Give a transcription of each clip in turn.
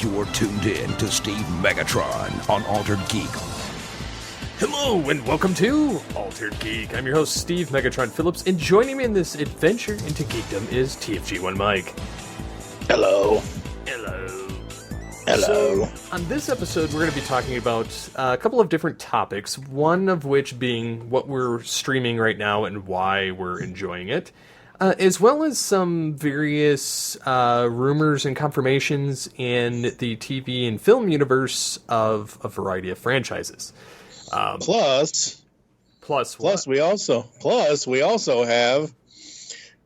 You're tuned in to Steve Megatron on Altered Geek. Hello and welcome to Altered Geek. I'm your host, Steve Megatron Phillips, and joining me in this adventure into geekdom is TFG1 Mike. Hello. Hello. Hello. So, on this episode, we're going to be talking about a couple of different topics, one of which being what we're streaming right now and why we're enjoying it, as well as some various rumors and confirmations in the TV and film universe of a variety of franchises. Plus we also have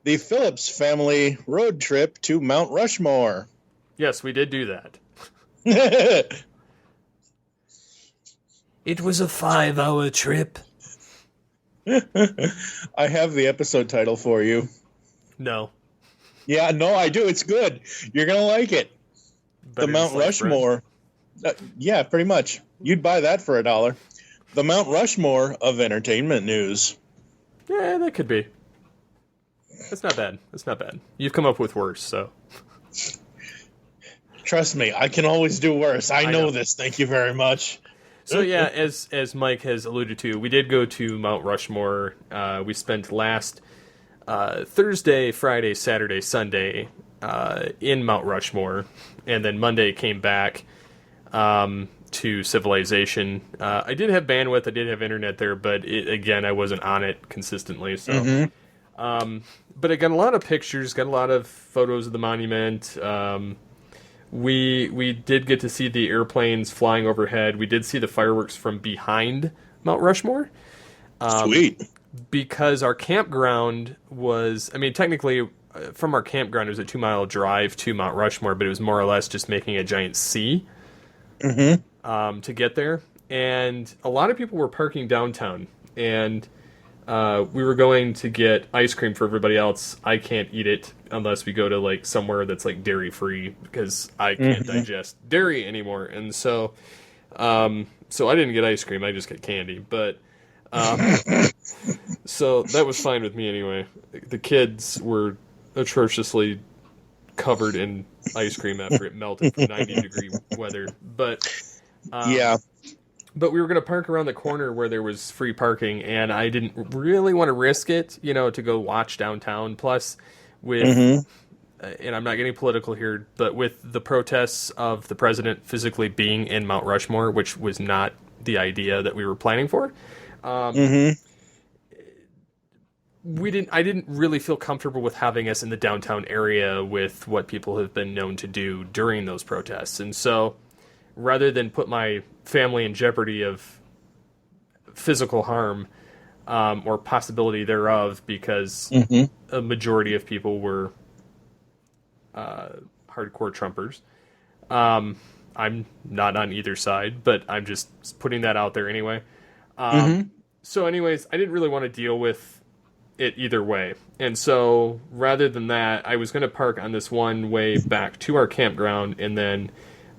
the Phillips family road trip to Mount Rushmore. Yes, we did do that. It was a 5-hour trip. I have the episode title for you. No. Yeah, no, I do. It's good. You're going to like it. Better the Mount Rushmore. Yeah, pretty much. You'd buy that for $1. The Mount Rushmore of entertainment news. Yeah, that could be. That's not bad. That's not bad. You've come up with worse, so. Trust me, I can always do worse. I know this. Thank you very much. So yeah, as Mike has alluded to, we did go to Mount Rushmore. We spent last Thursday, Friday, Saturday, Sunday in Mount Rushmore, and then Monday came back to Civilization. I did have bandwidth, I did have internet there, but again, I wasn't on it consistently. So, but I got a lot of pictures, got a lot of photos of the monument. We did get to see the airplanes flying overhead. We did see the fireworks from behind Mount Rushmore. Sweet. Because our campground was, I mean, technically, from our campground, it was a 2-mile drive to Mount Rushmore, but it was more or less just making a giant C to get there. And a lot of people were parking downtown, and we were going to get ice cream for everybody else. I can't eat it unless we go to like somewhere that's like dairy free, because I can't digest dairy anymore. And so I didn't get ice cream, I just get candy. But so that was fine with me anyway. The kids were atrociously covered in ice cream after it melted from 90-degree weather. But we were going to park around the corner where there was free parking, and I didn't really want to risk it, to go watch downtown. Plus, with, and I'm not getting political here, but with the protests of the president physically being in Mount Rushmore, which was not the idea that we were planning for, I didn't really feel comfortable with having us in the downtown area with what people have been known to do during those protests. And so, rather than put my family in jeopardy of physical harm or possibility thereof, because a majority of people were hardcore Trumpers. I'm not on either side, but I'm just putting that out there anyway. So anyways, I didn't really want to deal with it either way. And so rather than that, I was going to park on this one way back to our campground, and then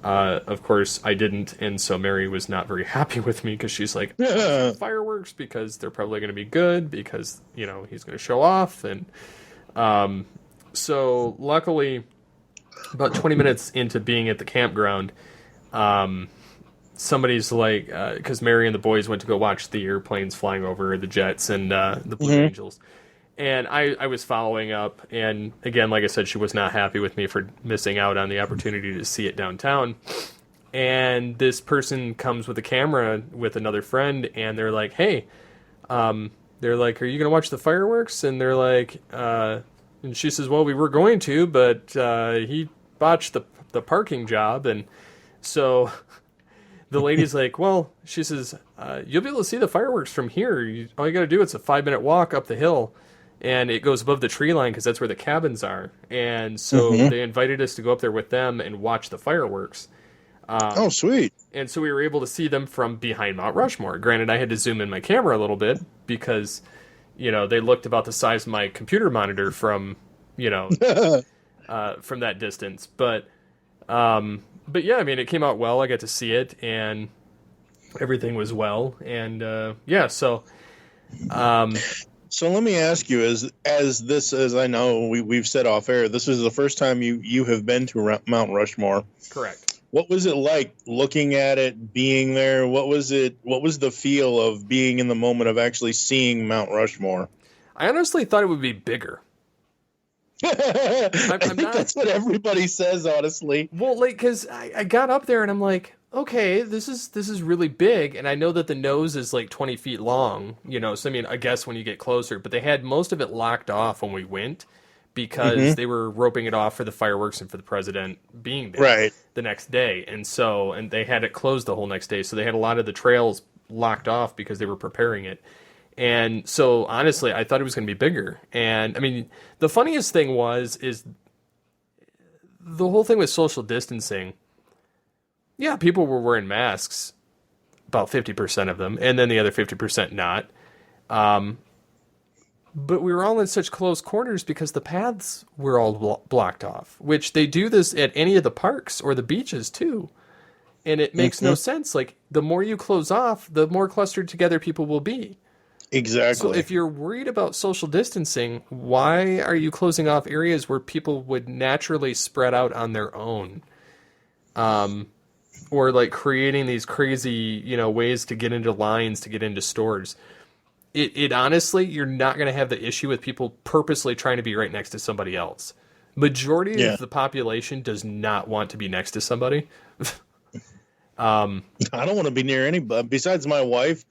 of course, I didn't, and so Mary was not very happy with me, because she's like, fireworks, because they're probably going to be good, because, he's going to show off, and so luckily, about 20 minutes into being at the campground, somebody's like, because Mary and the boys went to go watch the airplanes flying over, the jets and the Blue Angels. And I was following up, and again, like I said, she was not happy with me for missing out on the opportunity to see it downtown. And this person comes with a camera with another friend, and they're like, hey, they're like, are you going to watch the fireworks? And they're like, and she says, well, we were going to, but he botched the parking job. And so the lady's like, well, she says, you'll be able to see the fireworks from here. All you got to do, it's a 5-minute walk up the hill. And it goes above the tree line, because that's where the cabins are. And so they invited us to go up there with them and watch the fireworks. Oh, sweet. And so we were able to see them from behind Mount Rushmore. Granted, I had to zoom in my camera a little bit, because, they looked about the size of my computer monitor from, from that distance. But yeah, I mean, it came out well. I got to see it, and everything was well. And so So let me ask you, as I know we've said off air, this is the first time you have been to Mount Rushmore. Correct. What was it like looking at it, being there? What was the feel of being in the moment of actually seeing Mount Rushmore? I honestly thought it would be bigger. I think that's what everybody says, honestly. Well, like, because I got up there and I'm like, okay, this is really big, and I know that the nose is like 20 feet long, so I mean, I guess when you get closer, but they had most of it locked off when we went because they were roping it off for the fireworks and for the president being there the next day, and they had it closed the whole next day, so they had a lot of the trails locked off because they were preparing it. And so, honestly, I thought it was going to be bigger. And, I mean, the funniest thing is the whole thing with social distancing. Yeah, people were wearing masks, about 50% of them, and then the other 50% not. But we were all in such close quarters because the paths were all blocked off, which they do this at any of the parks or the beaches, too. And it makes no sense. Like, the more you close off, the more clustered together people will be. Exactly. So if you're worried about social distancing, why are you closing off areas where people would naturally spread out on their own? Or like creating these crazy, ways to get into lines, to get into stores. It honestly, you're not going to have the issue with people purposely trying to be right next to somebody else. Majority of the population does not want to be next to somebody. I don't want to be near anybody. Besides my wife,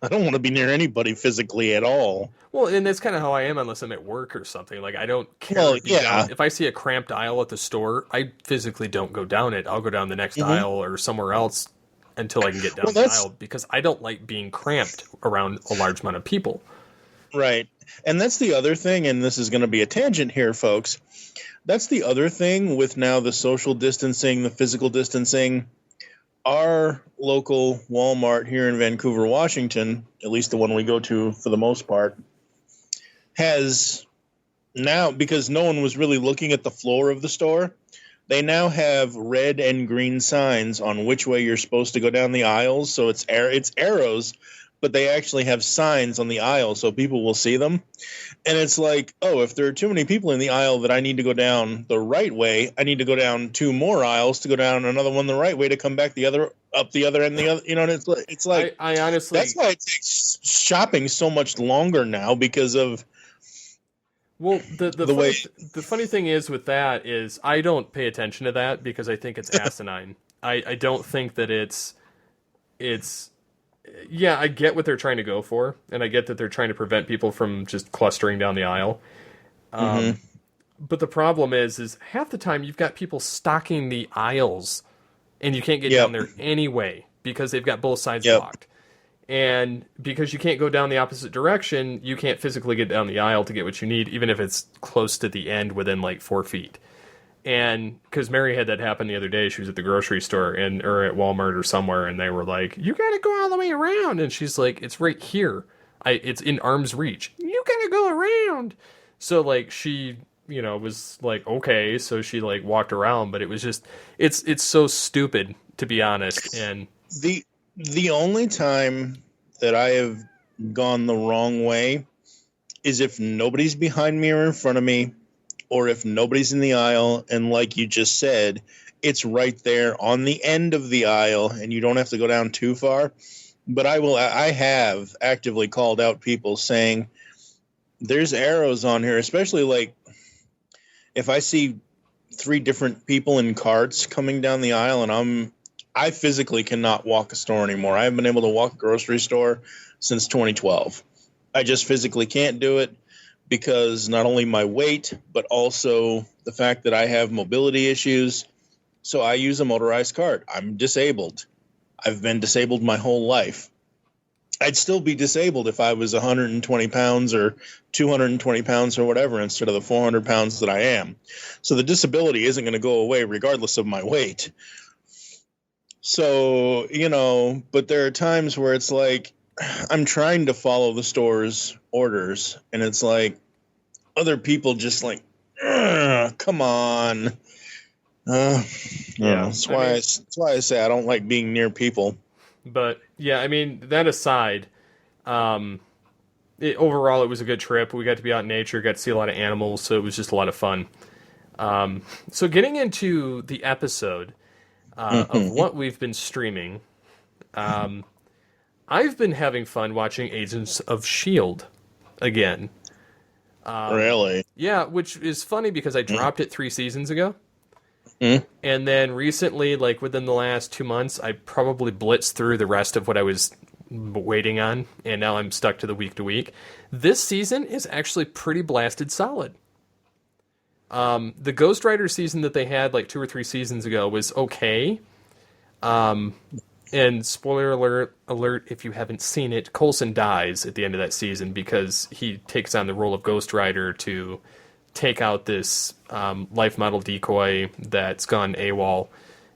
I don't want to be near anybody physically at all. Well, and that's kind of how I am unless I'm at work or something. Like, I don't care. If I see a cramped aisle at the store, I physically don't go down it. I'll go down the next aisle or somewhere else until I can get down the aisle because I don't like being cramped around a large amount of people. Right. And that's the other thing, and this is going to be a tangent here, folks. That's the other thing with now the social distancing, the physical distancing. Our local Walmart here in Vancouver, Washington, at least the one we go to for the most part, has now, because no one was really looking at the floor of the store, they now have red and green signs on which way you're supposed to go down the aisles. So it's arrows, but they actually have signs on the aisle so people will see them. And it's like, oh, if there are too many people in the aisle that I need to go down the right way, I need to go down 2 more aisles to go down another one the right way to come back up the other end, the other, and it's like I honestly, that's why it takes shopping so much longer now because of. Well, the funny thing is with that is I don't pay attention to that because I think it's asinine. I don't think that it's yeah, I get what they're trying to go for, and I get that they're trying to prevent people from just clustering down the aisle. But the problem is half the time you've got people stocking the aisles, and you can't get down there anyway because they've got both sides blocked. And because you can't go down the opposite direction, you can't physically get down the aisle to get what you need, even if it's close to the end within like 4 feet. And because Mary had that happen the other day, she was at the grocery store or at Walmart or somewhere, and they were like, "You gotta go all the way around," and she's like, "It's right here. It's in arm's reach. You gotta go around." So like she, was like, okay, so she like walked around, but it was just, it's so stupid, to be honest. And the only time that I have gone the wrong way is if nobody's behind me or in front of me, or if nobody's in the aisle, and like you just said, it's right there on the end of the aisle, and you don't have to go down too far. But I have actively called out people saying, there's arrows on here, especially like if I see 3 different people in carts coming down the aisle, and I physically cannot walk a store anymore. I haven't been able to walk a grocery store since 2012. I just physically can't do it. Because not only my weight, but also the fact that I have mobility issues. So I use a motorized cart. I'm disabled. I've been disabled my whole life. I'd still be disabled if I was 120 pounds or 220 pounds or whatever instead of the 400 pounds that I am. So the disability isn't going to go away regardless of my weight. So, but there are times where it's like, I'm trying to follow the store's orders, and it's like other people just like, come on. That's why I say I don't like being near people. But yeah, I mean, that aside, overall it was a good trip. We got to be out in nature, got to see a lot of animals, so it was just a lot of fun. So getting into the episode, of what we've been streaming, I've been having fun watching Agents of S.H.I.E.L.D. again. Really? Yeah, which is funny because I dropped it 3 seasons ago. Mm. And then recently, like within the last 2 months, I probably blitzed through the rest of what I was waiting on, and now I'm stuck to the week to week. This season is actually pretty blasted solid. The Ghost Rider season that they had like 2 or 3 seasons ago was okay. And spoiler alert, if you haven't seen it, Coulson dies at the end of that season because he takes on the role of Ghost Rider to take out this life model decoy that's gone AWOL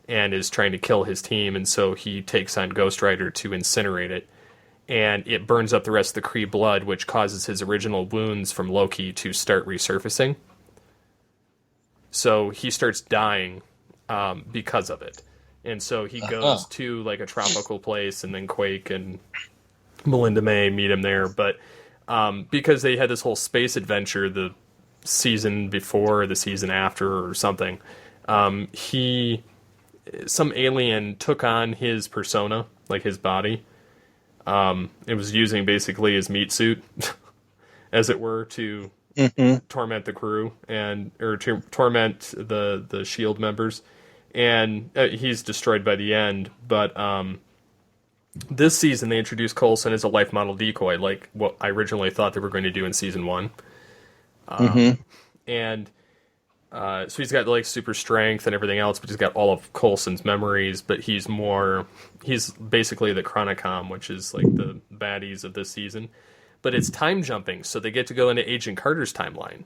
and is trying to kill his team, and so he takes on Ghost Rider to incinerate it. And it burns up the rest of the Kree blood, which causes his original wounds from Loki to start resurfacing. So he starts dying because of it. And so he goes to like a tropical place, and then Quake and Melinda May meet him there. But because they had this whole space adventure the season before or the season after or something, some alien took on his persona, like his body. It was using basically his meat suit, as it were, to torment the crew or to torment the S.H.I.E.L.D. members. And he's destroyed by the end. But this season they introduced Coulson as a life model decoy, like what I originally thought they were going to do in season 1. And so he's got like super strength and everything else, but he's got all of Coulson's memories. But he's basically the Chronicom, which is like the baddies of this season. But it's time jumping, so they get to go into Agent Carter's timeline.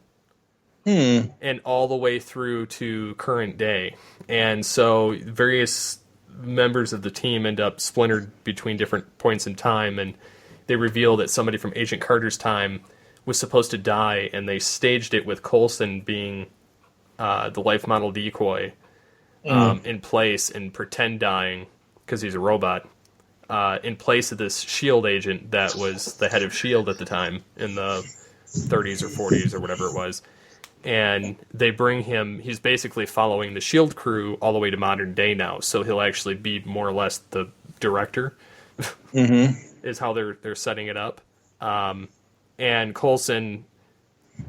And all the way through to current day. And so various members of the team end up splintered between different points in time, and they reveal that somebody from Agent Carter's time was supposed to die, and they staged it with Coulson being the life model decoy in place and pretend dying, because he's a robot, in place of this S.H.I.E.L.D. agent that was the head of S.H.I.E.L.D. at the time in the 30s or 40s or whatever it was. And they bring him, he's basically following the S.H.I.E.L.D. crew all the way to modern day now, so he'll actually be more or less the director, is how they're setting it up. And Coulson,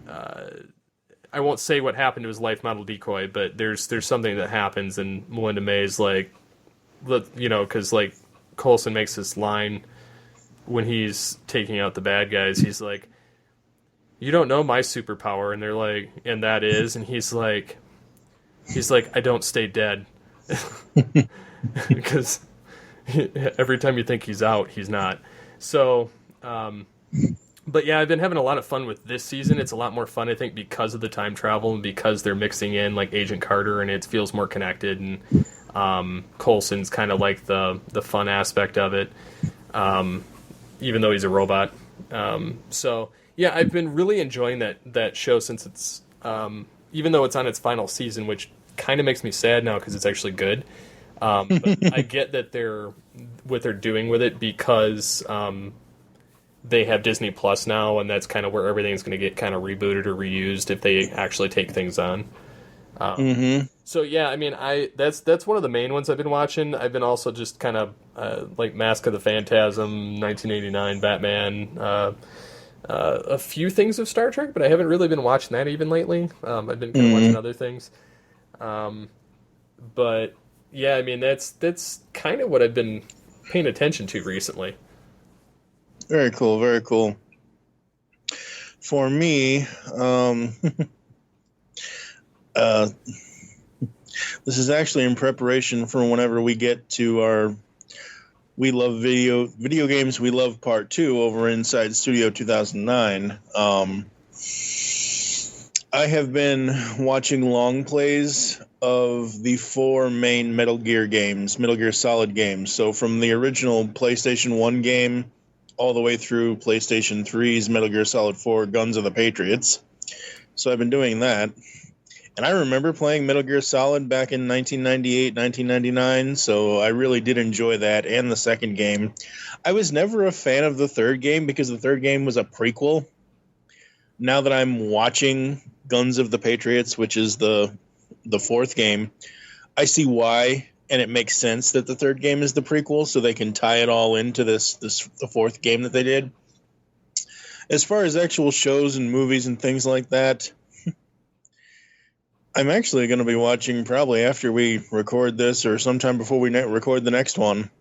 I won't say what happened to his life model decoy, but there's something that happens, and Melinda May's like, because like Coulson makes this line when he's taking out the bad guys, he's like, "You don't know my superpower," and they're like, "And that is," and he's like, "I don't stay dead," because every time you think he's out, he's not. So, but yeah, I've been having a lot of fun with this season. It's a lot more fun, I think, because of the time travel and because they're mixing in like Agent Carter, and it feels more connected. And Coulson's kind of like the fun aspect of it, even though he's a robot. So. Yeah, I've been really enjoying that show since it's, even though it's on its final season, which kind of makes me sad now because it's actually good. But I get that what they're doing with it because they have Disney Plus now, and that's kind of where everything's going to get kind of rebooted or reused if they actually take things on. So yeah, I mean, that's one of the main ones I've been watching. I've been also just kind of like Mask of the Phantasm, 1989, Batman. A few things of Star Trek, but I haven't really been watching that even lately. I've been kind of watching other things. But yeah, I mean, that's kind of what I've been paying attention to recently. Very cool, very cool. For me, this is actually in preparation for whenever we get to our We Love Video Games, We Love Part 2 over inside Studio 2009. I have been watching long plays of the 4 main Metal Gear Solid games. So from the original PlayStation 1 game all the way through PlayStation 3's Metal Gear Solid 4 Guns of the Patriots. So I've been doing that. And I remember playing Metal Gear Solid back in 1998, 1999, so I really did enjoy that and the second game. I was never a fan of the third game because the third game was a prequel. Now that I'm watching Guns of the Patriots, which is the fourth game, I see why, and it makes sense that the third game is the prequel, so they can tie it all into the fourth game that they did. As far as actual shows and movies and things like that, I'm actually going to be watching probably after we record this or sometime before we record the next one.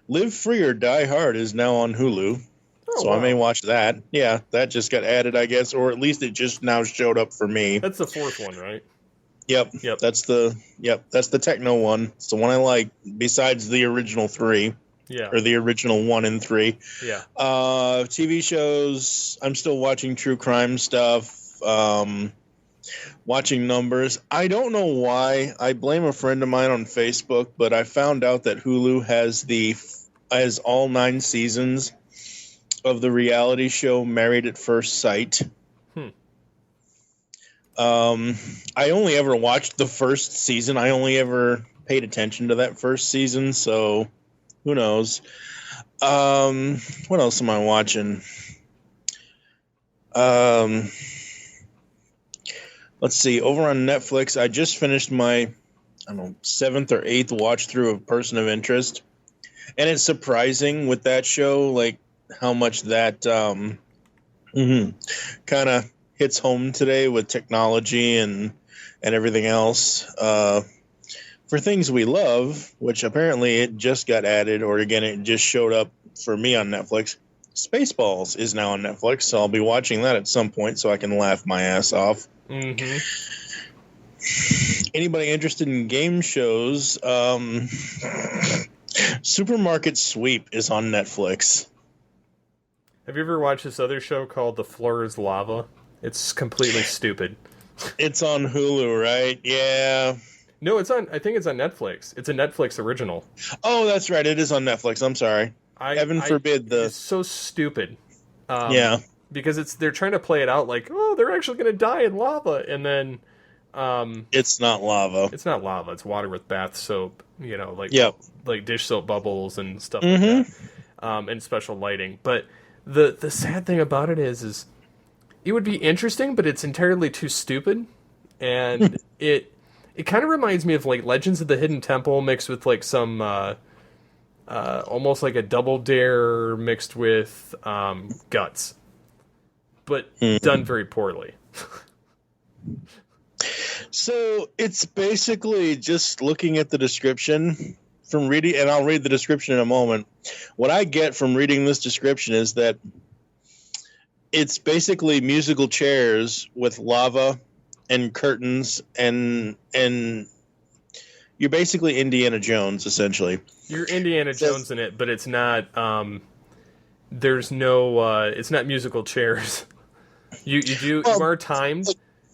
Live Free or Die Hard is now on Hulu, so wow. I may watch that. Yeah, that just got added, I guess, or at least it just now showed up for me. That's the fourth one, right? Yep. That's the techno one. It's the one I like, besides the original 3. Yeah. Or the original 1 and 3. Yeah. TV shows, I'm still watching true crime stuff. Watching numbers. I don't know why. I blame a friend of mine on Facebook, but I found out that Hulu has all 9 seasons of the reality show Married at First Sight. I only ever watched the first season. I only ever paid attention to that first season, so who knows? What else am I watching? Let's see. Over on Netflix, I just finished my, 7th or 8th watch through of Person of Interest, and it's surprising with that show, like how much that kind of hits home today with technology and everything else. For things we love, which apparently it just got added, or again, it just showed up for me on Netflix. Spaceballs is now on Netflix, so I'll be watching that at some point so I can laugh my ass off. Mm-hmm. Anybody interested in game shows? Supermarket Sweep is on Netflix. Have you ever watched this other show called The Floor is Lava? It's completely stupid. It's on Hulu, right? Yeah. No, I think it's on Netflix. It's a Netflix original. Oh, that's right. It is on Netflix. I'm sorry. Heaven forbid It's so stupid. Yeah. Because they're trying to play it out like, oh, they're actually going to die in lava. And then... it's not lava. It's not lava. It's water with bath soap, like dish soap bubbles and stuff like that. And special lighting. But the sad thing about it is it would be interesting, but it's entirely too stupid. And it kind of reminds me of like Legends of the Hidden Temple mixed with like some almost like a Double Dare mixed with Guts, but done very poorly. So it's basically just looking at the description from reading, and I'll read the description in a moment. What I get from reading this description is that it's basically musical chairs with lava and curtains, and you're basically Indiana Jones, essentially. You're Indiana Jones in it, but it's not. There's no. It's not musical chairs. You are timed.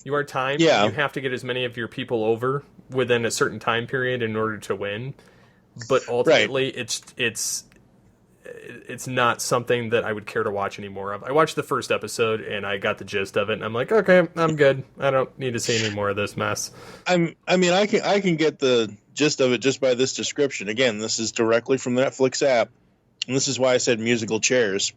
You are timed. Yeah. You have to get as many of your people over within a certain time period in order to win. But ultimately, it's not something that I would care to watch anymore of. I watched the first episode and I got the gist of it, and I'm like, okay, I'm good. I don't need to see any more of this mess. I can get the gist of it just by this description. Again, this is directly from the Netflix app, and this is why I said musical chairs.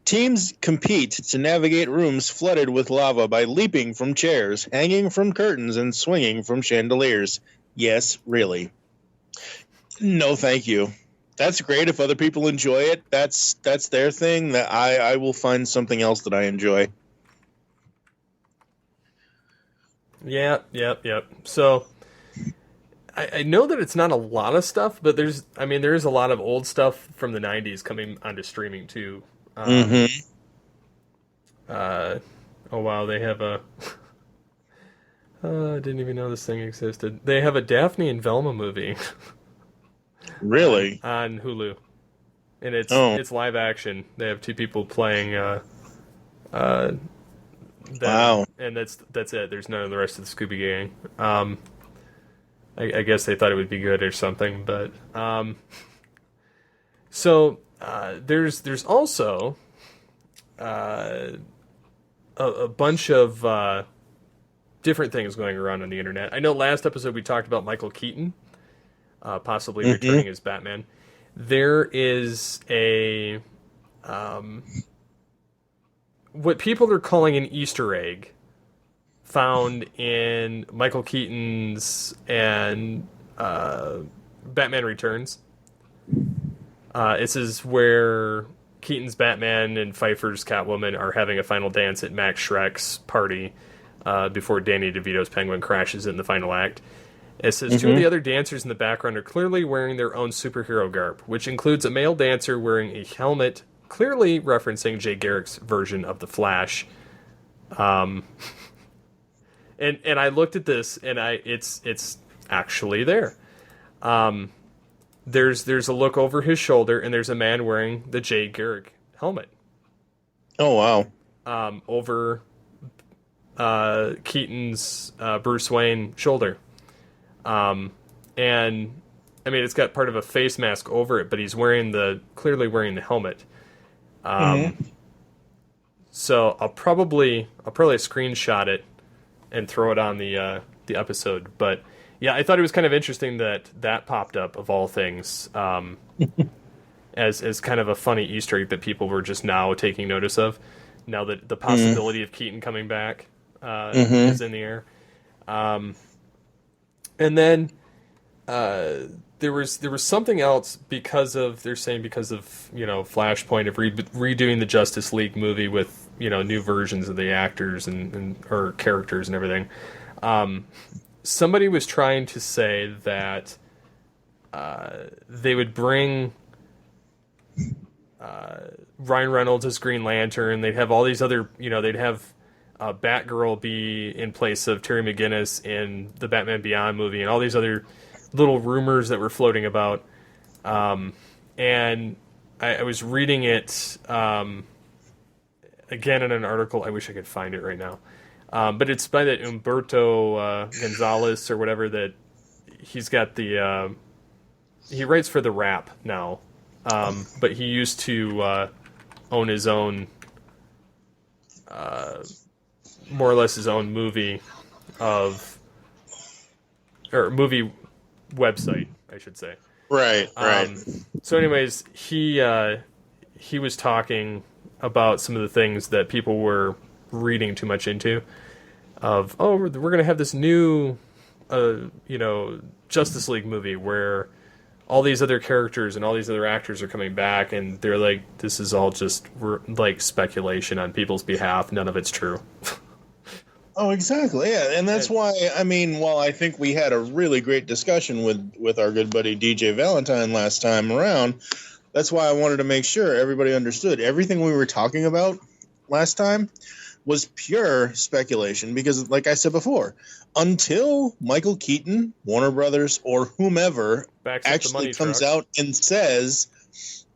Teams compete to navigate rooms flooded with lava by leaping from chairs, hanging from curtains, and swinging from chandeliers. Yes, really. No, thank you. That's great if other people enjoy it. That's their thing. That I will find something else that I enjoy. Yeah. So I know that it's not a lot of stuff, but there is a lot of old stuff from the 90s coming onto streaming too. Oh wow, they have a I didn't even know this thing existed. They have a Daphne and Velma movie. Really? On Hulu. And it's live action. They have 2 people playing wow. And that's it. There's none of the rest of the Scooby Gang. I guess they thought it would be good or something, but so there's also a bunch of different things going around on the internet. I know last episode we talked about Michael Keaton possibly returning as Batman. There is a what people are calling an Easter egg found in Michael Keaton's and Batman Returns. This is where Keaton's Batman and Pfeiffer's Catwoman are having a final dance at Max Schreck's party before Danny DeVito's Penguin crashes in the final act. It says, two of the other dancers in the background are clearly wearing their own superhero garb, which includes a male dancer wearing a helmet, clearly referencing Jay Garrick's version of The Flash. And I looked at this, and it's actually there. There's a look over his shoulder, and there's a man wearing the Jay Garrick helmet. Oh, wow. Over Keaton's Bruce Wayne shoulder. And I mean, it's got part of a face mask over it, but he's clearly wearing the helmet. So I'll probably screenshot it and throw it on the episode. But yeah, I thought it was kind of interesting that popped up of all things, as kind of a funny Easter egg that people were just now taking notice of. Now that the possibility of Keaton coming back is in the air. And then there was something else because of Flashpoint of redoing the Justice League movie with new versions of the actors and or characters and everything. Somebody was trying to say that they would bring Ryan Reynolds as Green Lantern. They'd have all these other they'd have Batgirl be in place of Terry McGinnis in the Batman Beyond movie, and all these other little rumors that were floating about. And I was reading it again in an article. I wish I could find it right now. But it's by that Humberto Gonzalez or whatever, that he's got the... he writes for The Wrap now. But he used to own his own... more or less his own movie movie website, I should say. Right. So anyways, he was talking about some of the things that people were reading too much into we're going to have this new Justice League movie where all these other characters and all these other actors are coming back, and they're like, this is all just like speculation on people's behalf. None of it's true. Oh, exactly. Yeah, and that's why, I mean, while I think we had a really great discussion with our good buddy DJ Valentine last time around, that's why I wanted to make sure everybody understood everything we were talking about last time was pure speculation, because like I said before, until Michael Keaton, Warner Brothers, or whomever actually comes out and says,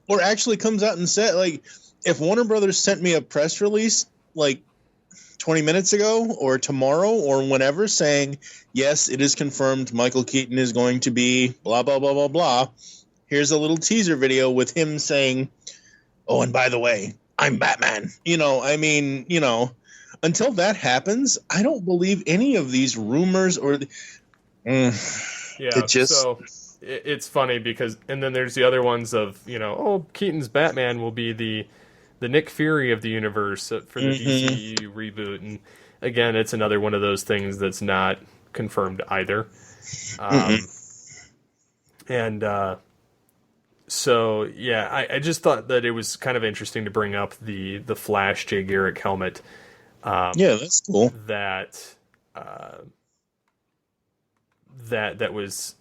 like, if Warner Brothers sent me a press release like 20 minutes ago or tomorrow or whenever saying, yes, it is confirmed Michael Keaton is going to be blah, blah, blah, blah, blah. Here's a little teaser video with him saying, oh, and by the way, I'm Batman. Until that happens, I don't believe any of these rumors or... It's funny because... And then there's the other ones of, Keaton's Batman will be the Nick Fury of the universe for the DCEU reboot. And again, it's another one of those things that's not confirmed either. So, yeah, I just thought that it was kind of interesting to bring up the Flash Jay Garrick helmet. Yeah, that's cool. That was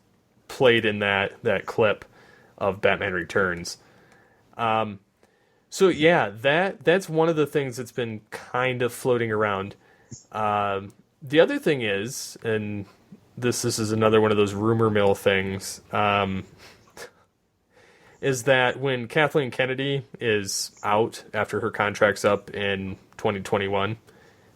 played in that clip of Batman Returns. So yeah, that's one of the things that's been kind of floating around. The other thing is, and this is another one of those rumor mill things, is that when Kathleen Kennedy is out after her contract's up in 2021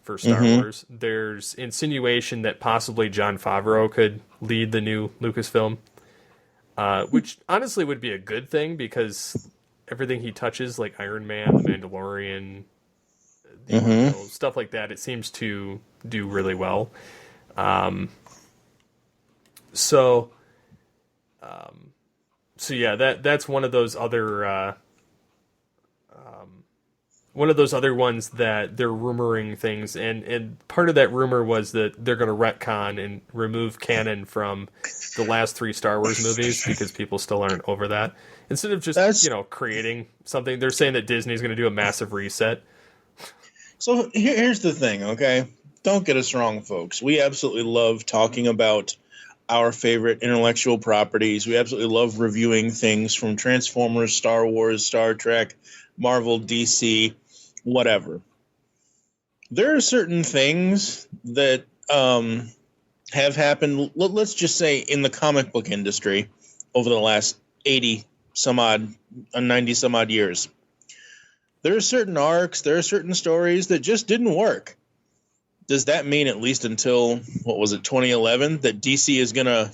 for Star Wars, there's insinuation that possibly Jon Favreau could lead the new Lucasfilm, which honestly would be a good thing because everything he touches, like Iron Man, The Mandalorian, stuff like that, it seems to do really well. So yeah, that's one of those other one of those other ones that they're rumoring things, and part of that rumor was that they're going to retcon and remove canon from the last three Star Wars movies because people still aren't over that. Instead of just creating something, they're saying that Disney's going to do a massive reset. So here's the thing, okay? Don't get us wrong, folks. We absolutely love talking about our favorite intellectual properties. We absolutely love reviewing things from Transformers, Star Wars, Star Trek, Marvel, DC, whatever. There are certain things that have happened, let's just say, in the comic book industry over the last 90 some odd years. There are certain arcs, there are certain stories that just didn't work. Does that mean, at least until, 2011, that DC is going to,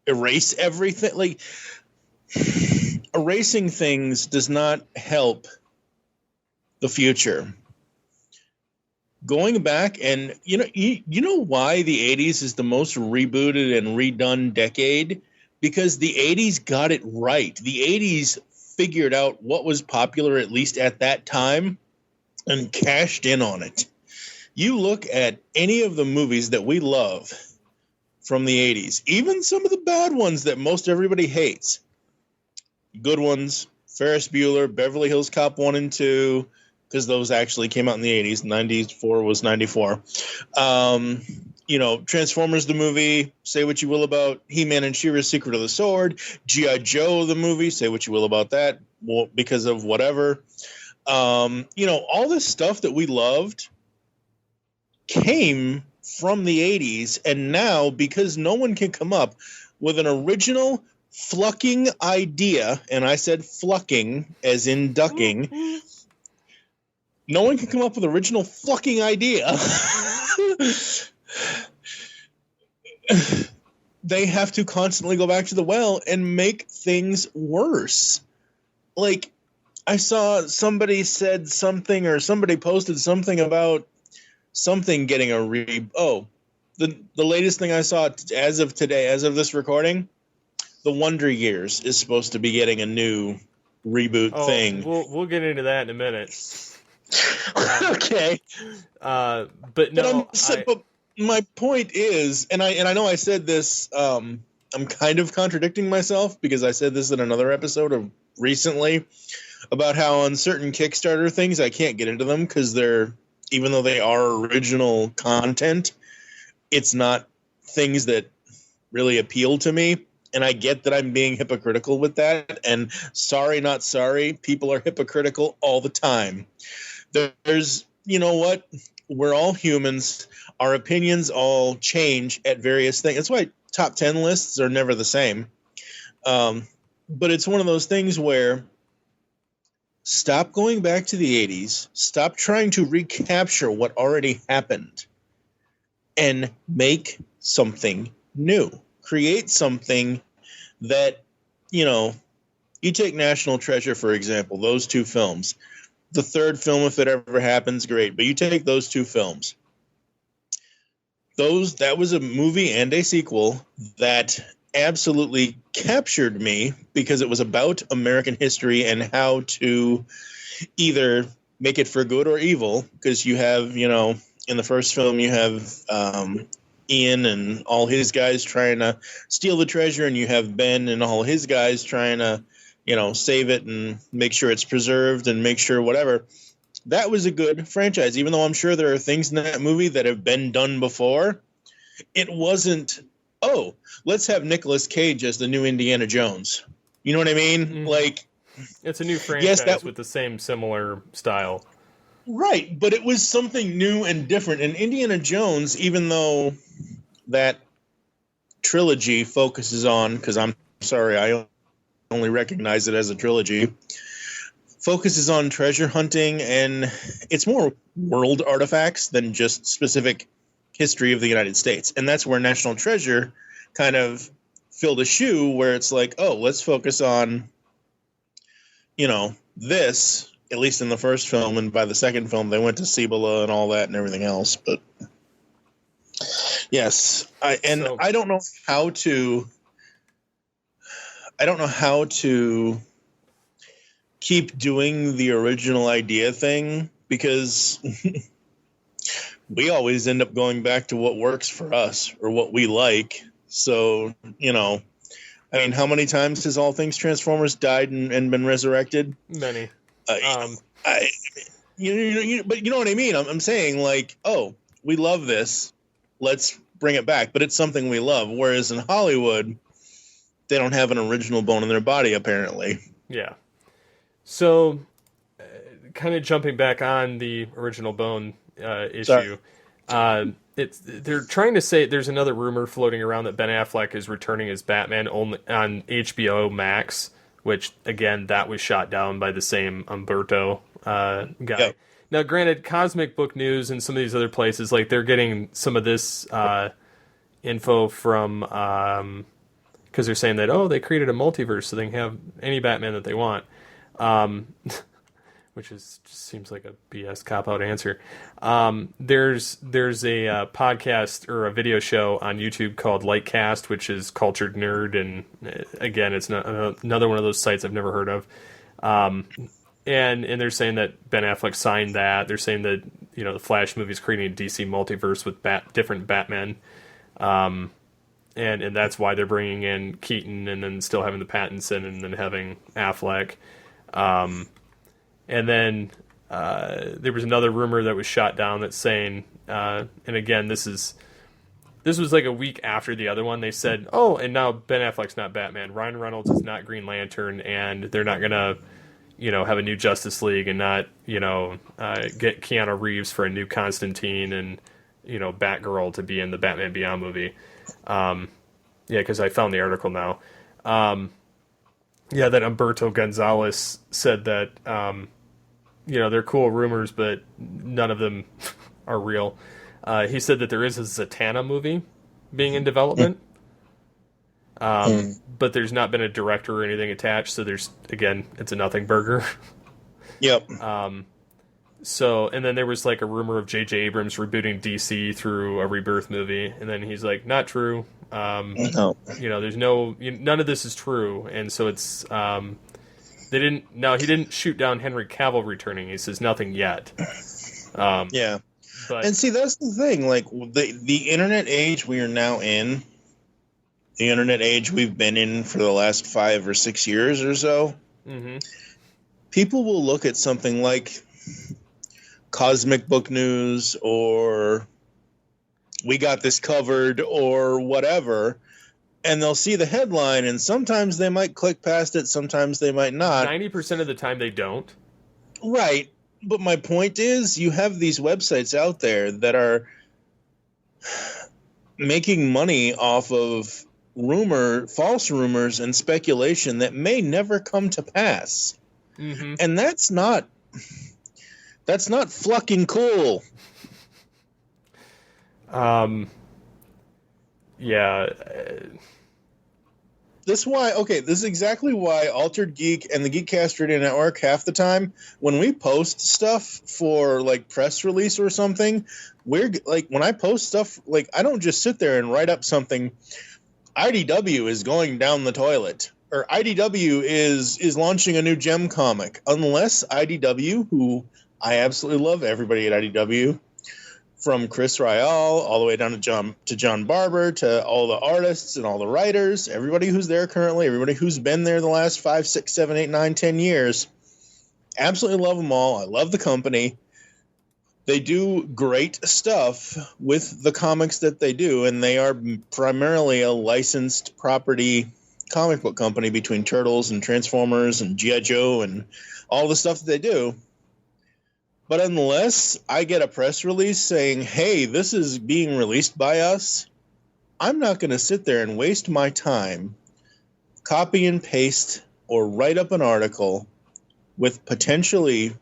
erase everything? Like, erasing things does not help the future. Going back and, you know why the 80s is the most rebooted and redone decade? Because the 80s got it right. The 80s figured out what was popular, at least at that time, and cashed in on it. You look at any of the movies that we love from the 80s, even some of the bad ones that most everybody hates, good ones, Ferris Bueller, Beverly Hills Cop 1 and 2, because those actually came out in the 80s. 94 was 94. Transformers the movie, say what you will about He-Man and She-Ra's Secret of the Sword. G.I. Joe the movie, say what you will about that, because of whatever. All this stuff that we loved came from the 80s, and now, because no one can come up with an original flucking idea, and I said flucking as in ducking, no one can come up with an original flucking idea. They have to constantly go back to the well and make things worse. Like, I saw somebody said something, or somebody posted something about something getting a the latest thing I saw as of today, as of this recording, the Wonder Years is supposed to be getting a new reboot thing. We'll get into that in a minute. Okay. But no, but my point is, and I know I said this, I'm kind of contradicting myself because I said this in another episode of recently about how on certain Kickstarter things I can't get into them because even though they are original content, it's not things that really appeal to me. And I get that I'm being hypocritical with that. And sorry, not sorry. People are hypocritical all the time. There's, you know what? We're all humans. Our opinions all change at various things. That's why top 10 lists are never the same. But it's one of those things where stop going back to the 80s. Stop trying to recapture what already happened and make something new. Create something that, you take National Treasure, for example, those two films. The third film, if it ever happens, great. But you take those two films. That was a movie and a sequel that absolutely captured me because it was about American history and how to either make it for good or evil. Because you have, in the first film, you have Ian and all his guys trying to steal the treasure, and you have Ben and all his guys trying to, save it and make sure it's preserved and make sure whatever. That was a good franchise, even though I'm sure there are things in that movie that have been done before. It wasn't, let's have Nicolas Cage as the new Indiana Jones. You know what I mean? Mm-hmm. Like, it's a new franchise with the same similar style. Right, but it was something new and different. And Indiana Jones, even though that trilogy focuses on, because I'm sorry, I only recognize it as a trilogy, focuses on treasure hunting, and it's more world artifacts than just specific history of the United States. And that's where National Treasure kind of filled a shoe, where it's like, let's focus on, this, at least in the first film, and by the second film, they went to Cibola and all that and everything else. But yes, I don't know how to keep doing the original idea thing, because we always end up going back to what works for us or what we like. So, I mean, how many times has All Things Transformers died and been resurrected? Many. But you know what I mean? I'm saying, like, oh, we love this. Let's bring it back. But it's something we love. Whereas in Hollywood, they don't have an original bone in their body, apparently. Yeah. So, kind of jumping back on the original bone issue. They're trying to say there's another rumor floating around that Ben Affleck is returning as Batman only on HBO Max, which again that was shot down by the same Umberto guy. Yep. Now, granted, Cosmic Book News and some of these other places, like they're getting some of this info from because they're saying that they created a multiverse so they can have any Batman that they want. Which just seems like a BS cop-out answer. There's a podcast or a video show on YouTube called Lightcast, which is Cultured Nerd, and again, it's not, another one of those sites I've never heard of. And they're saying that Ben Affleck signed that. They're saying that the Flash movie is creating a DC multiverse with different Batmen, and that's why they're bringing in Keaton and then still having the Pattinson and then having Affleck. And then there was another rumor that was shot down that's saying, and again, this was like a week after the other one. They said, and now Ben Affleck's not Batman. Ryan Reynolds is not Green Lantern, and they're not going to, have a new Justice League and not, get Keanu Reeves for a new Constantine and, Batgirl to be in the Batman Beyond movie. Because I found the article now. That Umberto Gonzalez said that, they're cool rumors, but none of them are real. He said that there is a Zatanna movie being in development, but there's not been a director or anything attached, so it's a nothing burger. Yep. So, and then there was like a rumor of J.J. Abrams rebooting DC through a Rebirth movie, and then he's like, not true. No. There's none of this is true, and so it's he didn't shoot down Henry Cavill returning. He says nothing yet. Yeah. And see, that's the thing, like the internet age we are now in, the internet age we've been in for the last 5 or 6 years or so, people will look at something like Cosmic Book News or We Got This Covered or whatever, and they'll see the headline, and sometimes they might click past it, sometimes they might not. 90% of the time they don't. Right. But my point is, you have these websites out there that are making money off of false rumors and speculation that may never come to pass. And that's not fucking cool. This is exactly why Altered Geek and the Geekcast Radio Network, half the time, when we post stuff for like press release or something, we're like, when I post stuff, like I don't just sit there and write up something, IDW is going down the toilet, or IDW is launching a new gem comic, unless IDW, who I absolutely love everybody at IDW, from Chris Ryall all the way down to John Barber, to all the artists and all the writers, everybody who's there currently, everybody who's been there the last 5, 6, 7, 8, 9, 10 years. Absolutely love them all. I love the company. They do great stuff with the comics that they do, and they are primarily a licensed property comic book company between Turtles and Transformers and G.I. Joe and all the stuff that they do. But unless I get a press release saying, hey, this is being released by us, I'm not going to sit there and waste my time, copy and paste, or write up an article with potentially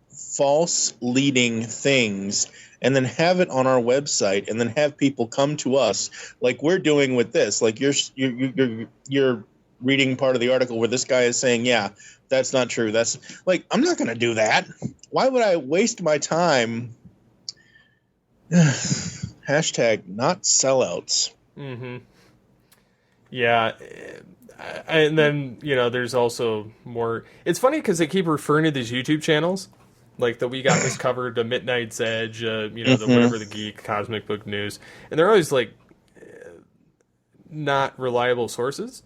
false leading things and then have it on our website and then have people come to us like we're doing with this. Like you're reading part of the article where this guy is saying, yeah, that's not true. That's like, I'm not going to do that. Why would I waste my time? Hashtag not sellouts. Yeah. And then, there's also more. It's funny because they keep referring to these YouTube channels. Like the We Got This Covered, the Midnight's Edge, the Whatever the Geek, Cosmic Book News. And they're always like not reliable sources.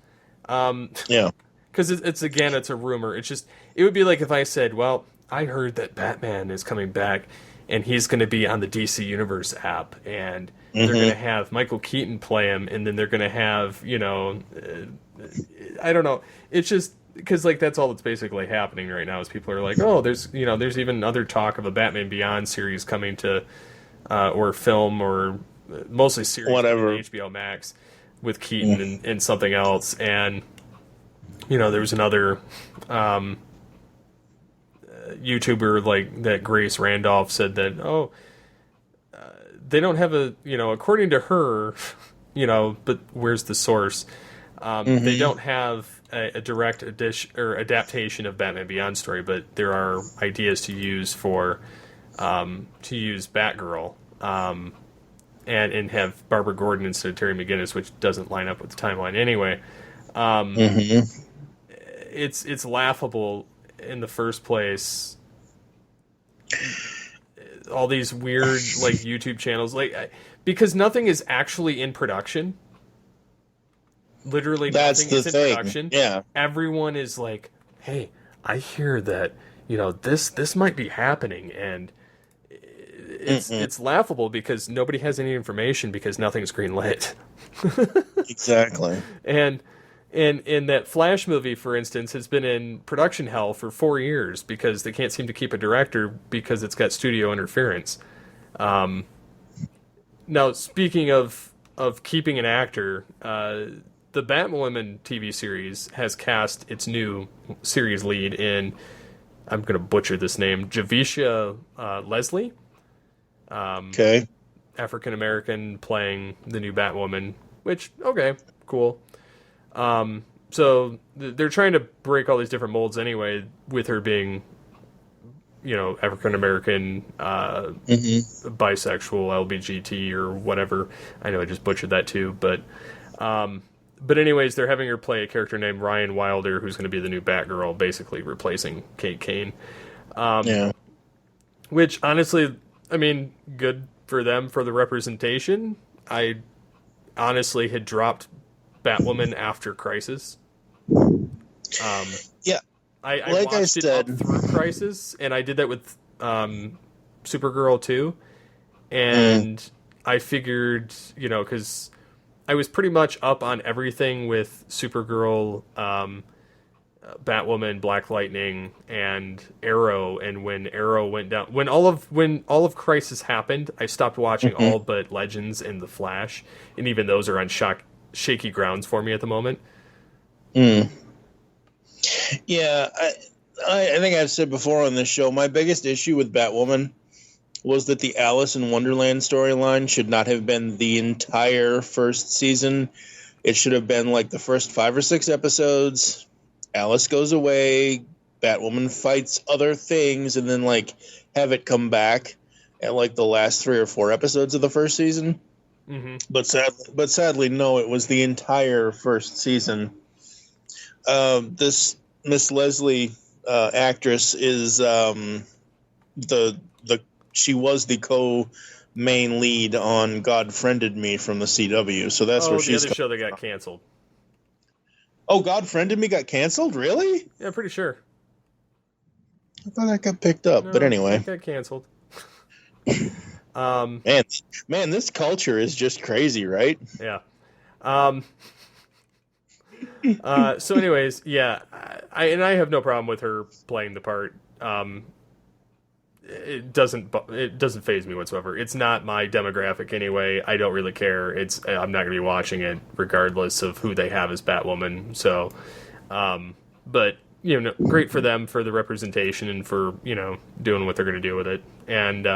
Yeah. Because it's a rumor. It's just, it would be like if I said, well, I heard that Batman is coming back and he's going to be on the DC Universe app and they're going to have Michael Keaton play him and then they're going to have, I don't know. It's just because like that's all that's basically happening right now is people are like, oh, there's even other talk of a Batman Beyond series coming to or film or mostly series whatever on HBO Max with Keaton and something else. And there was another YouTuber like that Grace Randolph said that they don't have according to her, but where's the source? They don't have a direct adaptation of Batman Beyond story, but there are ideas to use for Batgirl and have Barbara Gordon instead of Terry McGinnis, which doesn't line up with the timeline anyway. It's laughable in the first place. All these weird like YouTube channels, because nothing is actually in production. Literally, that's nothing is in thing. production. Yeah, everyone is like, "Hey, I hear that this might be happening," and it's laughable because nobody has any information because nothing's greenlit. Exactly. And that Flash movie, for instance, has been in production hell for 4 years because they can't seem to keep a director because it's got studio interference. Now, speaking of keeping an actor, the Batwoman TV series has cast its new series lead in, I'm going to butcher this name, Javicia Leslie. Okay. African American playing the new Batwoman, which, okay, cool. So they're trying to break all these different molds anyway, with her being, African American, bisexual, LBGT or whatever. I know I just butchered that too, but anyways, they're having her play a character named Ryan Wilder, who's going to be the new Batgirl, basically replacing Kate Kane. Which honestly, I mean, good for them for the representation. I honestly had dropped Batwoman after Crisis. Yeah, I watched it up through Crisis, and I did that with Supergirl too. And I figured, because I was pretty much up on everything with Supergirl, Batwoman, Black Lightning, and Arrow. And when Arrow went down, when all of Crisis happened, I stopped watching all but Legends and The Flash, and even those are on shaky grounds for me at the moment. Yeah, I think I've said before on this show, my biggest issue with Batwoman was that the Alice in Wonderland storyline should not have been the entire first season. It should have been like the first 5 or 6 episodes. Alice goes away, Batwoman fights other things, and then like have it come back at like the last 3 or 4 episodes of the first season. But sadly, no, it was the entire first season. This Miss Leslie actress is she was the co-main lead on God Friended Me from the CW, so that's where she's the other show that got canceled. Oh, God Friended Me got canceled? Really? Yeah, pretty sure. I thought that got picked up, but anyway, it got canceled. Man, this culture is just crazy, right? Yeah. So anyways, yeah, I have no problem with her playing the part. It doesn't faze me whatsoever. It's not my demographic anyway. I don't really care. I'm not going to be watching it regardless of who they have as Batwoman. So, but great for them for the representation and for doing what they're going to do with it. And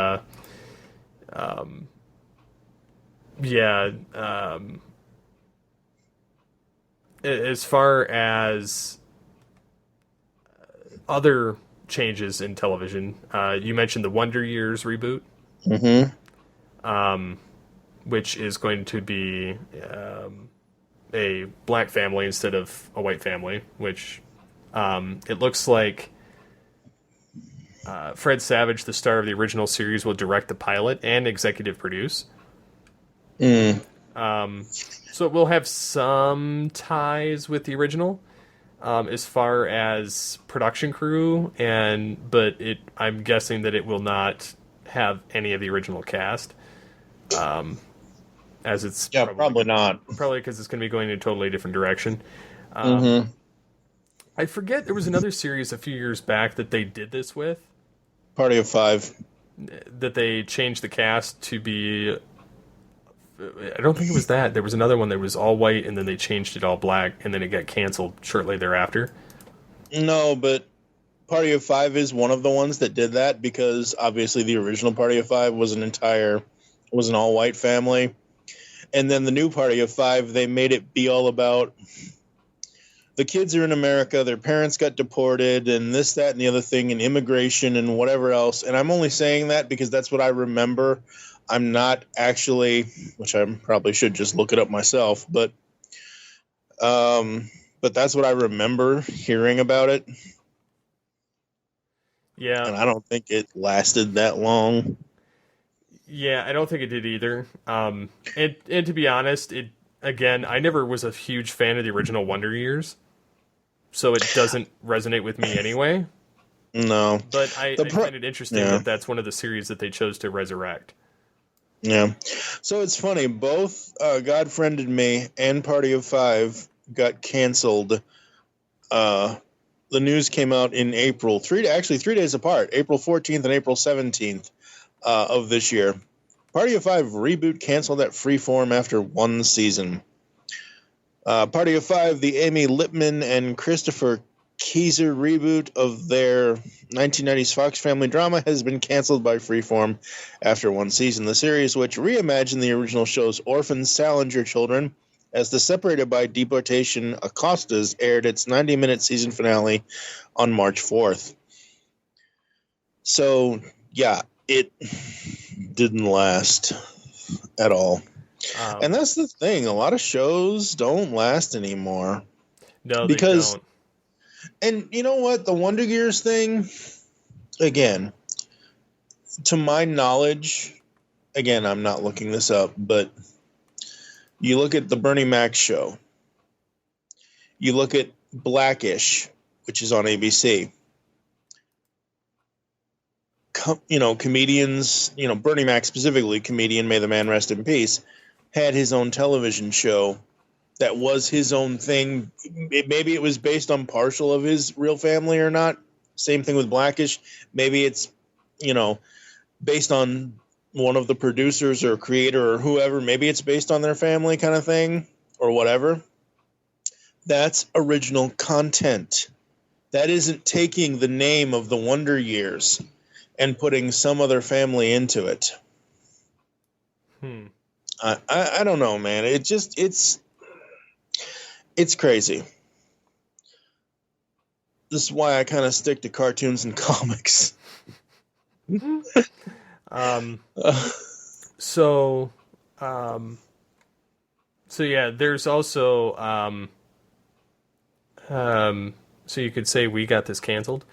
as far as other changes in television, you mentioned the Wonder Years reboot, which is going to be a black family instead of a white family, which it looks like Fred Savage, the star of the original series, will direct the pilot and executive produce. So it will have some ties with the original as far as production crew, but I'm guessing that it will not have any of the original cast. As it's probably not. Probably because it's going to be going in a totally different direction. I forget, there was another series a few years back that they did this with. Party of Five. That they changed the cast to be... I don't think it was that. There was another one that was all white, and then they changed it all black, and then it got canceled shortly thereafter. No, but Party of Five is one of the ones that did that, because obviously the original Party of Five was an all-white family. And then the new Party of Five, they made it be all about the kids are in America, their parents got deported, and this, that, and the other thing, and immigration and whatever else. And I'm only saying that because that's what I remember. I'm not actually, which I probably should just look it up myself, but that's what I remember hearing about it. Yeah. And I don't think it lasted that long. Yeah, I don't think it did either. And to be honest, I never was a huge fan of the original Wonder Years, so it doesn't resonate with me anyway. No. But I find it interesting that that's one of the series that they chose to resurrect. Yeah. So it's funny, both God Friended Me and Party of Five got canceled. The news came out in April, 3 days apart, April 14th and April 17th of this year. Party of Five reboot canceled at Freeform after one season. Party of Five, the Amy Lippman and Christopher Keyser reboot of their 1990s Fox family drama, has been canceled by Freeform after one season. The series, which reimagined the original show's orphan Salinger children as the separated by deportation Acostas, aired its 90-minute season finale on March 4th. So, yeah, it didn't last at all. And that's the thing. A lot of shows don't last anymore. No, they don't. And you know what? The Wonder Years thing, again, to my knowledge, again, I'm not looking this up, but you look at the Bernie Mac show. You look at Blackish, which is on ABC. Comedians, Bernie Mac specifically, comedian, may the man rest in peace, had his own television show that was his own thing. Maybe it was based on partial of his real family or not. Same thing with Blackish. Maybe it's, based on one of the producers or creator or whoever. Maybe it's based on their family kind of thing or whatever. That's original content. That isn't taking the name of the Wonder Years and putting some other family into it. I don't know, man. It's crazy. This is why I kind of stick to cartoons and comics. So yeah, there's also so you could say we got this canceled.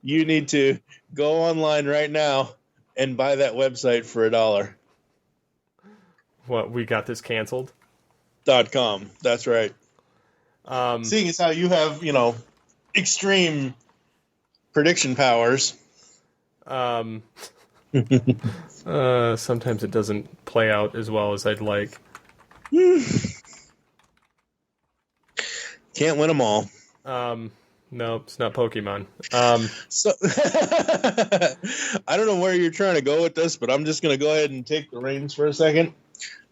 You need to go online right now and buy that website for $1. What, we got this canceled? .com. That's right. Seeing as how you have, extreme prediction powers. Sometimes it doesn't play out as well as I'd like. Can't win them all. No, it's not Pokemon. So I don't know where you're trying to go with this, but I'm just going to go ahead and take the reins for a second.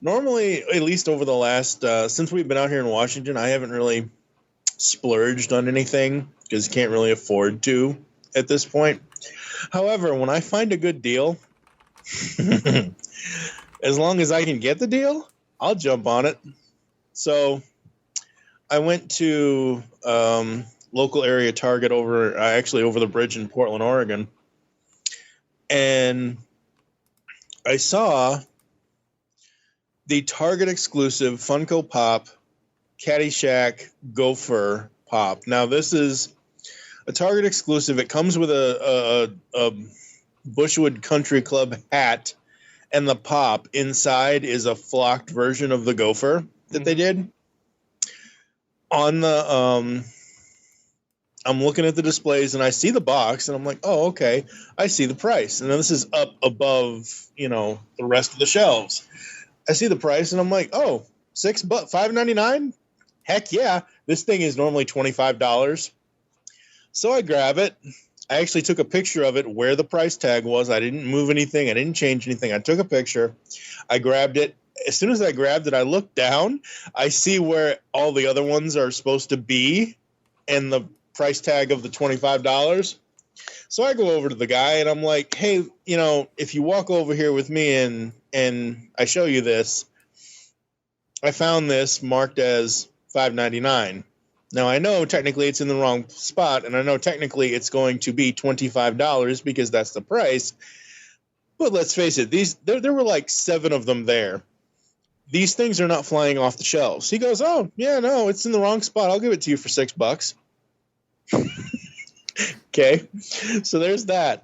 Normally, at least over the last, since we've been out here in Washington, I haven't really splurged on anything because you can't really afford to at this point. However, when I find a good deal, as long as I can get the deal, I'll jump on it. So I went to local area Target over the bridge in Portland, Oregon, and I saw the Target exclusive Funko Pop Caddyshack Gopher Pop. Now, this is a Target exclusive. It comes with a Bushwood Country Club hat, and the pop inside is a flocked version of the gopher that they did. On the I'm looking at the displays and I see the box and I'm like, oh, okay, I see the price. And then this is up above, the rest of the shelves. I see the price and I'm like, oh, $5.99? Heck yeah. This thing is normally $25. So I grab it. I actually took a picture of it where the price tag was. I didn't move anything. I didn't change anything. I took a picture. I grabbed it. As soon as I grabbed it, I looked down. I see where all the other ones are supposed to be and the price tag of the $25. So I go over to the guy and I'm like, hey, if you walk over here with me and I show you this, I found this marked as $5.99. Now, I know technically it's in the wrong spot, and I know technically it's going to be $25 because that's the price. But let's face it, there were like 7 of them there. These things are not flying off the shelves. He goes, oh, yeah, no, it's in the wrong spot. I'll give it to you for $6. Okay, so there's that.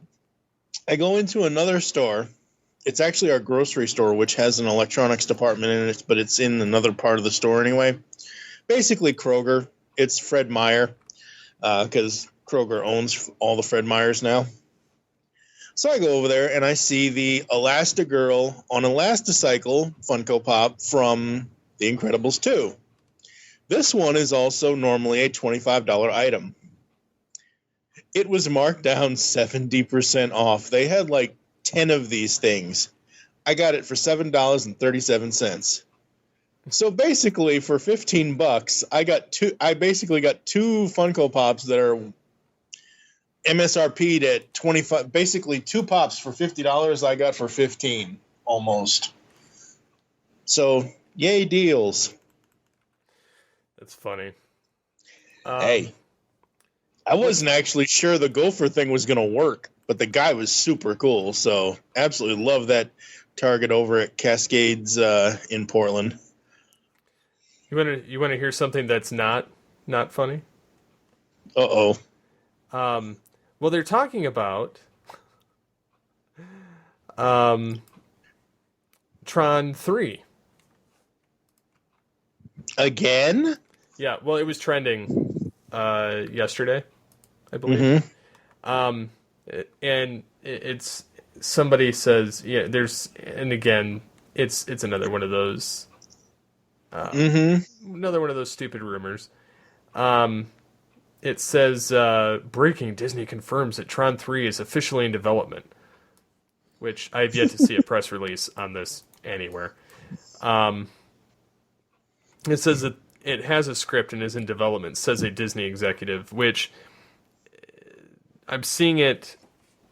I go into another store. It's actually our grocery store, which has an electronics department in it, but it's in another part of the store anyway. Basically, Kroger. It's Fred Meyer, because Kroger owns all the Fred Meyers now. So I go over there and I see the Elastigirl on Elasticycle Funko Pop from The Incredibles 2. This one is also normally a $25 item. It was marked down 70% off. They had like 10 of these things. I got it for $7.37. So basically, for $15, I basically got 2 Funko Pops that are MSRP'd at 25. Basically, 2 pops for $50. I got for 15 almost. So yay deals. That's funny. Hey, I wasn't actually sure the gopher thing was going to work, but the guy was super cool. So absolutely love that Target over at Cascades in Portland. You want to hear something that's not funny? Uh-oh. Well, they're talking about Tron 3. Again? Yeah, well, it was trending yesterday, I believe. Mm-hmm. And it's somebody says, yeah, and again, it's another one of those another one of those stupid rumors. It says, breaking, Disney confirms that Tron 3 is officially in development, which I have yet to see a press release on this anywhere. It says that it has a script and is in development, says a Disney executive, which I'm seeing it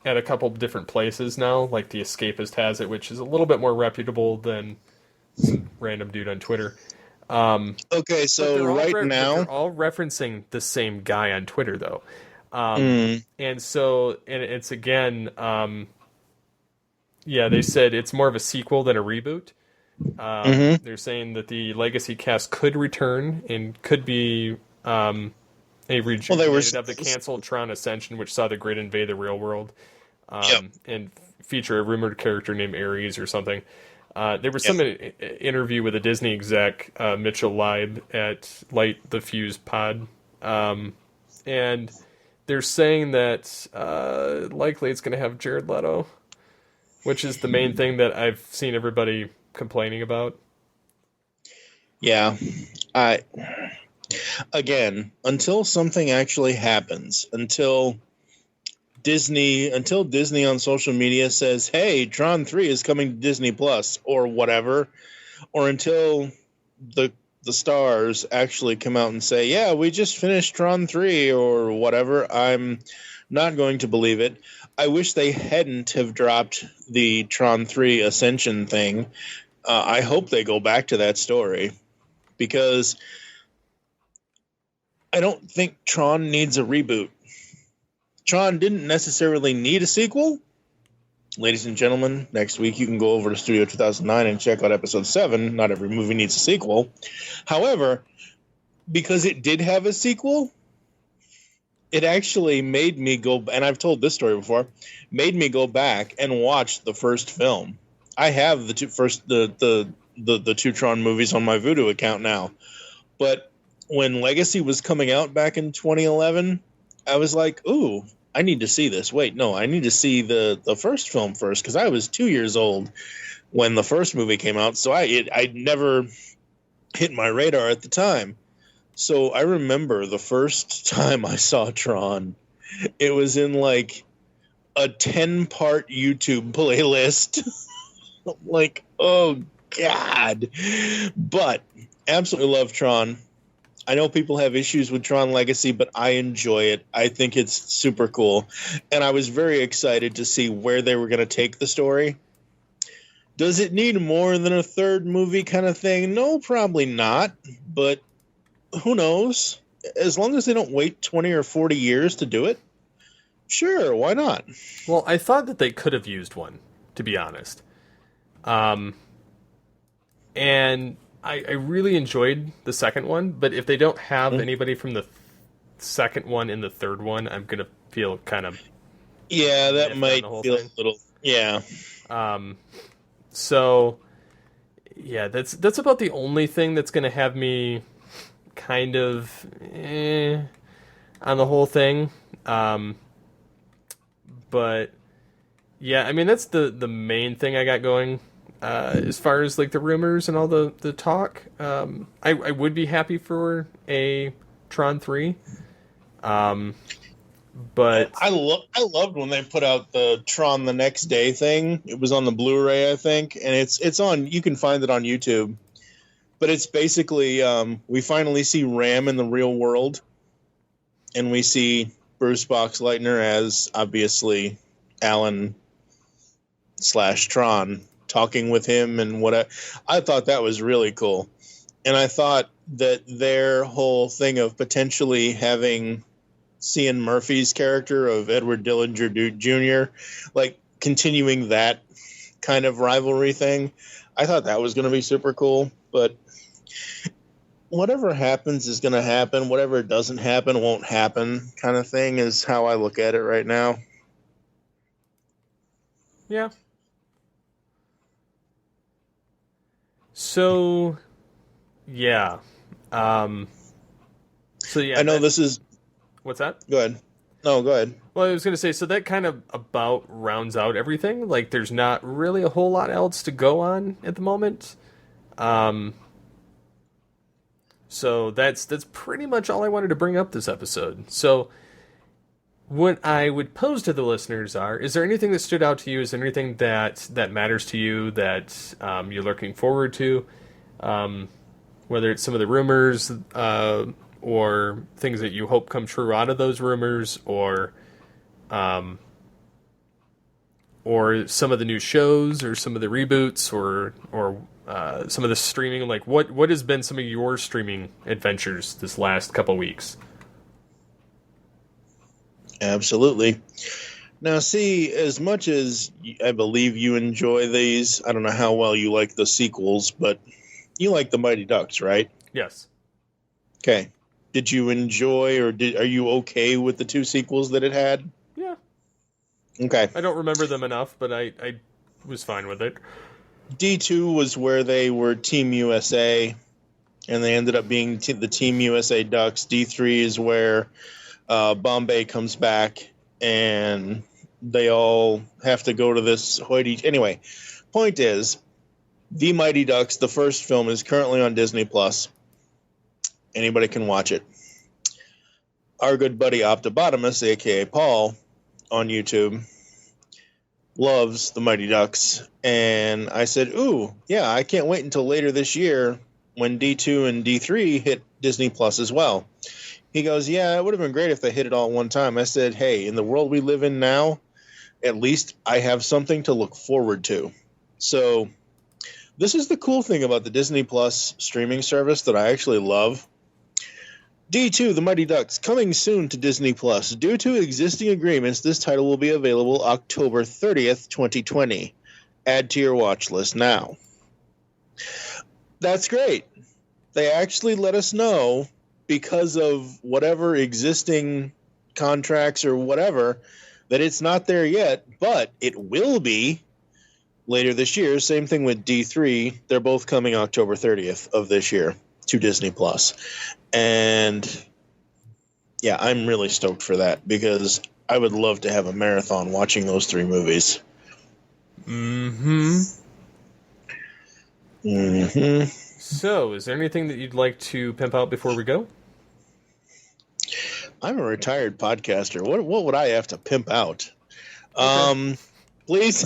at a couple different places now, like The Escapist has it, which is a little bit more reputable than some random dude on Twitter. Okay, so now they're all referencing the same guy on Twitter, though. And it's again, they said it's more of a sequel than a reboot. They're saying that the legacy cast could return and could be a rejuvenation of the canceled Tron Ascension, which saw the grid invade the real world, and feature a rumored character named Ares or something. There was some interview with a Disney exec, Mitchell Leib, at Light the Fuse Pod, and they're saying that likely it's going to have Jared Leto, which is the main thing that I've seen everybody complaining about. Yeah. Again, until something actually happens, until Disney on social media says, hey, Tron 3 is coming to Disney Plus or whatever, or until the stars actually come out and say, yeah, we just finished Tron 3 or whatever, I'm not going to believe it. I wish they hadn't have dropped the Tron 3 Ascension thing. I hope they go back to that story, because I don't think Tron needs a reboot. Tron didn't necessarily need a sequel. ladies and gentlemen, next week you can go over to Studio 2009 and check out episode 7. Not every movie needs a sequel. However, because it did have a sequel, it actually made me go, and I've told this story before, made me go back and watch the first film. I have the two Tron movies on my Vudu account now. But when Legacy was coming out back in 2011, I was like, ooh, I need to see this. Wait, no, I need to see the first film first, because I was 2 years old when the first movie came out, so I never hit my radar at the time. So I remember the first time I saw Tron, it was in like a 10-part YouTube playlist. Like, oh, God. But absolutely love Tron. I know people have issues with Tron Legacy, but I enjoy it. I think it's super cool. And I was very excited to see where they were going to take the story. Does it need more than a third movie kind of thing? No, probably not. But who knows? As long as they don't wait 20 or 40 years to do it, sure, why not? Well, I thought that they could have used one, to be honest. And I really enjoyed the second one, but if they don't have anybody from the second one in the third one, I'm going to feel kind of... Yeah, that might feel a little... Yeah. So, yeah, that's about the only thing that's going to have me kind of on the whole thing. But yeah, I mean, that's the main thing I got going as far as like the rumors and all the talk. I would be happy for a Tron 3. But I loved when they put out the Tron the Next Day thing. It was on the Blu-ray, I think, and it's on. You can find it on YouTube. But it's basically, we finally see Ram in the real world, and we see Bruce Boxleitner as, obviously, Alan/Tron, talking with him and what I thought that was really cool. And I thought that their whole thing of potentially having Cian Murphy's character of Edward Dillinger Jr., like, continuing that kind of rivalry thing, I thought that was going to be super cool. But whatever happens is going to happen. Whatever doesn't happen won't happen, kind of thing is how I look at it right now. Yeah. So, yeah. So, yeah. I know this is... What's that? Go ahead. No, go ahead. Well, I was going to say, so that kind of about rounds out everything. Like, there's not really a whole lot else to go on at the moment. So that's pretty much all I wanted to bring up this episode. So what I would pose to the listeners is there anything that stood out to you? Is there anything that matters to you that you're looking forward to? Whether it's some of the rumors or things that you hope come true out of those rumors, or some of the new shows, or some of the reboots, or some of the streaming. Like, what has been some of your streaming adventures this last couple weeks? Absolutely. Now, see, as much as I believe you enjoy these, I don't know how well you like the sequels, but you like the Mighty Ducks, right? Yes. Okay. Did you enjoy, or are you okay with the 2 sequels that it had? Yeah. Okay. I don't remember them enough, but I was fine with it. D2 was where they were Team USA, and they ended up being the Team USA Ducks. D3 is where Bombay comes back, and they all have to go to this hoity... Anyway, point is, The Mighty Ducks, the first film, is currently on Disney+. Anybody can watch it. Our good buddy Optibotamus, a.k.a. Paul, on YouTube, loves the Mighty Ducks. And I said, ooh, yeah, I can't wait until later this year when D2 and D3 hit Disney Plus as well. He goes, yeah, it would have been great if they hit it all at one time. I said, hey, in the world we live in now, at least I have something to look forward to. So this is the cool thing about the Disney Plus streaming service that I actually love. D2, The Mighty Ducks, coming soon to Disney+. Due to existing agreements, this title will be available October 30th, 2020. Add to your watch list now. That's great. They actually let us know, because of whatever existing contracts or whatever, that it's not there yet, but it will be later this year. Same thing with D3. They're both coming October 30th of this year to Disney+. And yeah, I'm really stoked for that, because I would love to have a marathon watching those three movies. Mm-hmm. Mm-hmm. So, is there anything that you'd like to pimp out before we go? I'm a retired podcaster. What would I have to pimp out? Okay. Please,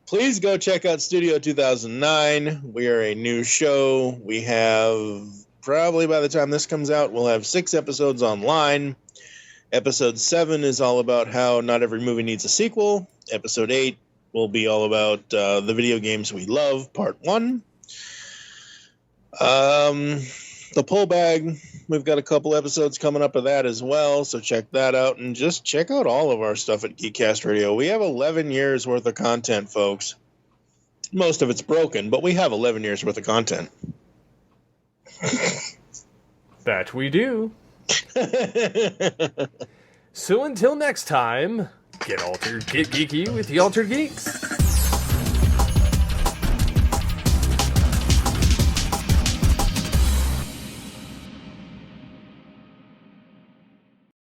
please go check out Studio 2009. We are a new show. We have, probably by the time this comes out, we'll have 6 episodes online. Episode 7 is all about how not every movie needs a sequel. Episode 8 will be all about the video games we love, part 1. The Pull Bag, we've got a couple episodes coming up of that as well, so check that out, and just check out all of our stuff at Geekcast Radio. We have 11 years worth of content, folks. Most of it's broken, but we have 11 years worth of content. That we do. So until next time, get geeky with the Altered Geeks.